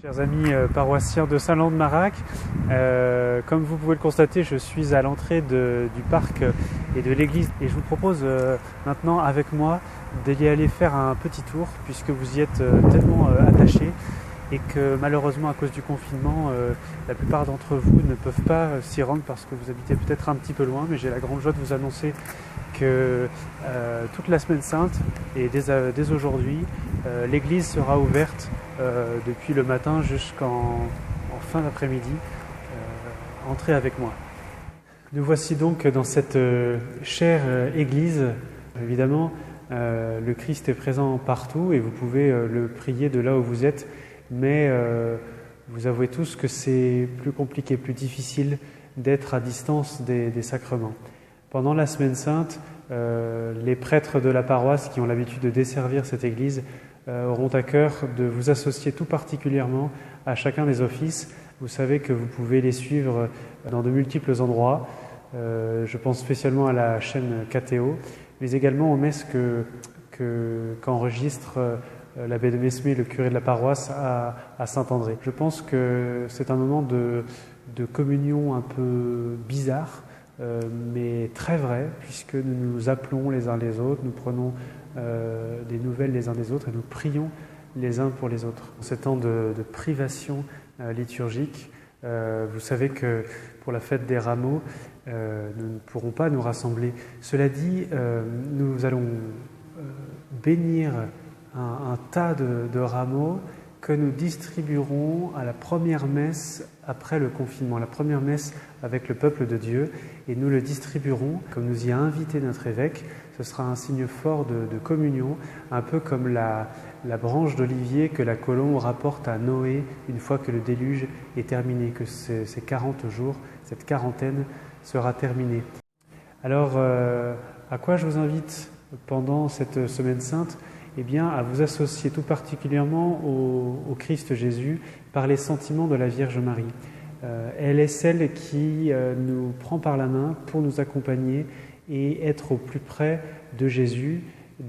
Chers amis paroissiens de Saint-Laurent-de-Marac, comme vous pouvez le constater, je suis à l'entrée du parc et de l'église et je vous propose maintenant avec moi d'y aller faire un petit tour puisque vous y êtes tellement attachés et que malheureusement à cause du confinement, la plupart d'entre vous ne peuvent pas s'y rendre parce que vous habitez peut-être un petit peu loin, mais j'ai la grande joie de vous annoncer que toute la semaine sainte et dès aujourd'hui, l'église sera ouverte depuis le matin jusqu'en fin d'après-midi. Entrez avec moi. Nous voici donc dans cette chère église. Évidemment, le Christ est présent partout et vous pouvez le prier de là où vous êtes, mais vous avouez tous que c'est plus compliqué, plus difficile d'être à distance des sacrements. Pendant la Semaine Sainte, les prêtres de la paroisse qui ont l'habitude de desservir cette église auront à cœur de vous associer tout particulièrement à chacun des offices. Vous savez que vous pouvez les suivre dans de multiples endroits. Je pense spécialement à la chaîne KTO, mais également aux messes qu'enregistre l'abbé de Mesmé, le curé de la paroisse, à Saint-André. Je pense que c'est un moment de communion un peu bizarre, mais très vrai, puisque nous nous appelons les uns les autres, nous prenons des nouvelles les uns des autres et nous prions les uns pour les autres. En ces temps de privation liturgique, vous savez que pour la fête des rameaux, nous ne pourrons pas nous rassembler. Cela dit, nous allons bénir un tas de rameaux que nous distribuerons à la première messe après le confinement, la première messe avec le peuple de Dieu, et nous le distribuerons comme nous y a invité notre évêque. Ce sera un signe fort de communion, un peu comme la branche d'olivier que la colombe rapporte à Noé une fois que le déluge est terminé, que ces 40 jours, cette quarantaine sera terminée. Alors, à quoi je vous invite pendant cette Semaine Sainte ? Eh bien, à vous associer tout particulièrement au Christ Jésus par les sentiments de la Vierge Marie. Elle est celle qui nous prend par la main pour nous accompagner et être au plus près de Jésus,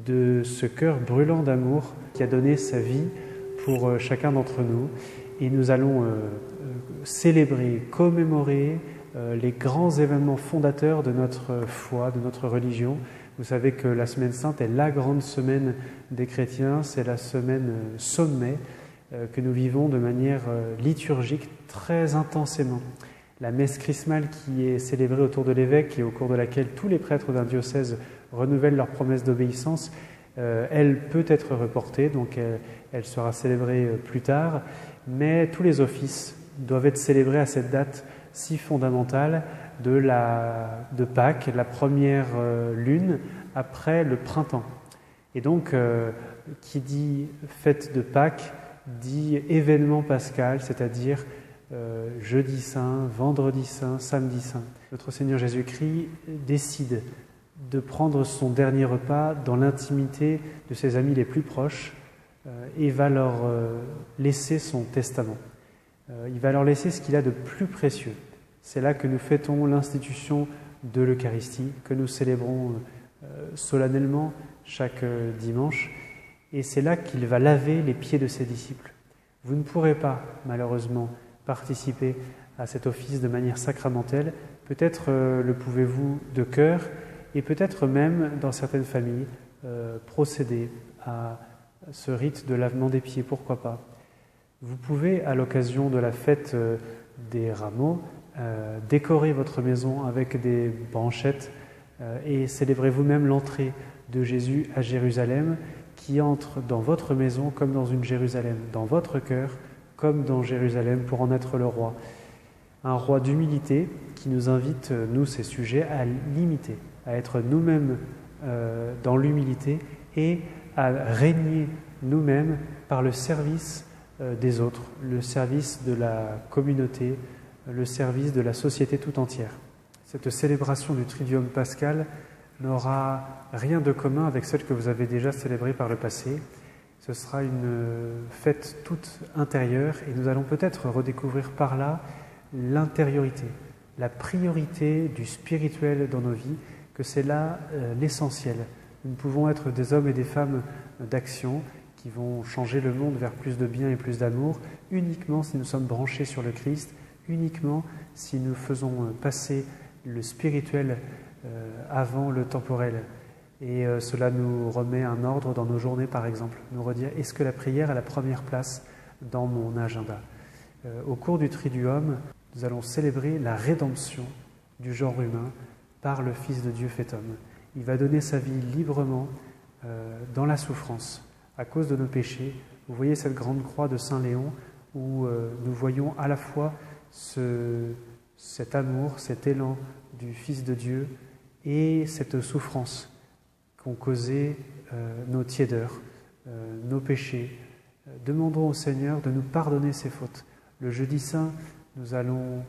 de ce cœur brûlant d'amour qui a donné sa vie pour chacun d'entre nous. Et nous allons célébrer, commémorer les grands événements fondateurs de notre foi, de notre religion. Vous savez que la Semaine Sainte est la grande semaine des chrétiens, c'est la semaine sommet que nous vivons de manière liturgique très intensément. La messe chrismale qui est célébrée autour de l'évêque et au cours de laquelle tous les prêtres d'un diocèse renouvellent leur promesse d'obéissance, elle peut être reportée, donc elle sera célébrée plus tard, mais tous les offices doivent être célébrés à cette date si fondamentale de Pâques, la première lune après le printemps. Et donc, qui dit fête de Pâques, dit événement pascal, c'est-à-dire jeudi saint, vendredi saint, samedi saint. Notre Seigneur Jésus-Christ décide de prendre son dernier repas dans l'intimité de ses amis les plus proches et va leur laisser son testament. Il va leur laisser ce qu'il a de plus précieux. C'est là que nous fêtons l'institution de l'Eucharistie, que nous célébrons solennellement chaque dimanche. Et c'est là qu'il va laver les pieds de ses disciples. Vous ne pourrez pas, malheureusement, participer à cet office de manière sacramentelle. Peut-être le pouvez-vous de cœur, et peut-être même, dans certaines familles, procéder à ce rite de lavement des pieds, pourquoi pas. Vous pouvez, à l'occasion de la fête des rameaux, décorer votre maison avec des branchettes et célébrer vous-même l'entrée de Jésus à Jérusalem, qui entre dans votre maison comme dans une Jérusalem, dans votre cœur comme dans Jérusalem, pour en être le roi. Un roi d'humilité qui nous invite, nous, ces sujets, à l'imiter, à être nous-mêmes dans l'humilité et à régner nous-mêmes par le service des autres, le service de la communauté, le service de la société tout entière. Cette célébration du Triduum pascal n'aura rien de commun avec celle que vous avez déjà célébrée par le passé. Ce sera une fête toute intérieure et nous allons peut-être redécouvrir par là l'intériorité, la priorité du spirituel dans nos vies, que c'est là l'essentiel. Nous pouvons être des hommes et des femmes d'action qui vont changer le monde vers plus de bien et plus d'amour, uniquement si nous sommes branchés sur le Christ, uniquement si nous faisons passer le spirituel avant le temporel. Et cela nous remet un ordre dans nos journées, par exemple. Nous redire, est-ce que la prière a la première place dans mon agenda? Au cours du Triduum, nous allons célébrer la rédemption du genre humain par le Fils de Dieu fait homme. Il va donner sa vie librement dans la souffrance à cause de nos péchés. Vous voyez cette grande croix de Saint Léon où nous voyons à la fois cet amour, cet élan du Fils de Dieu et cette souffrance qu'ont causé nos tiédeurs, nos péchés. Demandons au Seigneur de nous pardonner ses fautes. Le jeudi saint, nous allons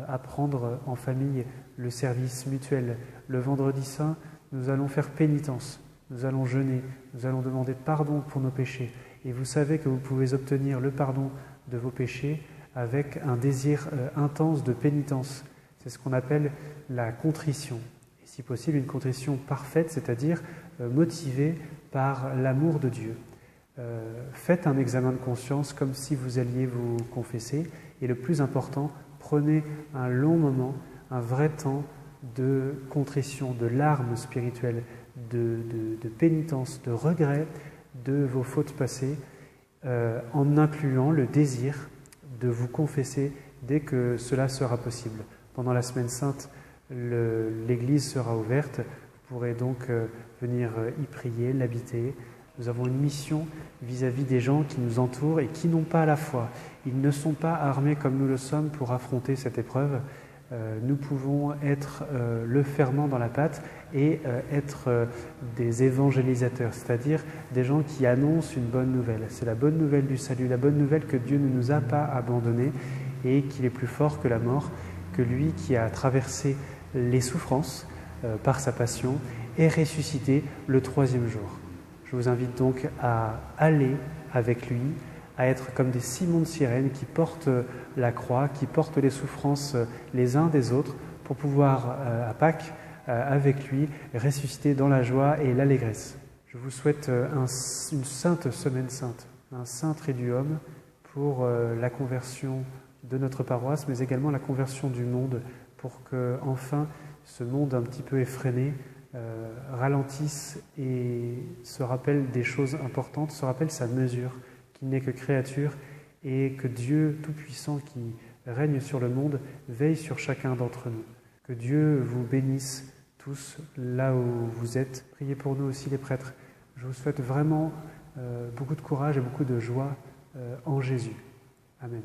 apprendre en famille le service mutuel. Le vendredi saint, nous allons faire pénitence, nous allons jeûner, nous allons demander pardon pour nos péchés. Et vous savez que vous pouvez obtenir le pardon de vos péchés avec un désir intense de pénitence. C'est ce qu'on appelle la contrition. Et si possible, une contrition parfaite, c'est-à-dire motivée par l'amour de Dieu. Faites un examen de conscience comme si vous alliez vous confesser. Et le plus important, prenez un long moment, un vrai temps de contrition, de larmes spirituelles, de pénitence, de regret de vos fautes passées, en incluant le désir de vous confesser dès que cela sera possible. Pendant la Semaine Sainte, l'Église sera ouverte. Vous pourrez donc venir y prier, l'habiter. Nous avons une mission vis-à-vis des gens qui nous entourent et qui n'ont pas la foi. Ils ne sont pas armés comme nous le sommes pour affronter cette épreuve. Nous pouvons être le ferment dans la pâte et être des évangélisateurs, c'est-à-dire des gens qui annoncent une bonne nouvelle. C'est la bonne nouvelle du salut, la bonne nouvelle que Dieu ne nous a pas abandonnés et qu'il est plus fort que la mort, que lui qui a traversé les souffrances par sa passion est ressuscité le 3e jour. Je vous invite donc à aller avec lui, à être comme des Simons de Cyrène qui portent la croix, qui portent les souffrances les uns des autres pour pouvoir, à Pâques, avec lui, ressusciter dans la joie et l'allégresse. Je vous souhaite une sainte Semaine Sainte, un saint Triduum pour la conversion de notre paroisse, mais également la conversion du monde, pour que enfin ce monde un petit peu effréné ralentisse et se rappelle des choses importantes, se rappelle sa mesure, qu'il n'est que créature et que Dieu Tout-Puissant qui règne sur le monde veille sur chacun d'entre nous. Que Dieu vous bénisse tous là où vous êtes. Priez pour nous aussi les prêtres. Je vous souhaite vraiment beaucoup de courage et beaucoup de joie en Jésus. Amen.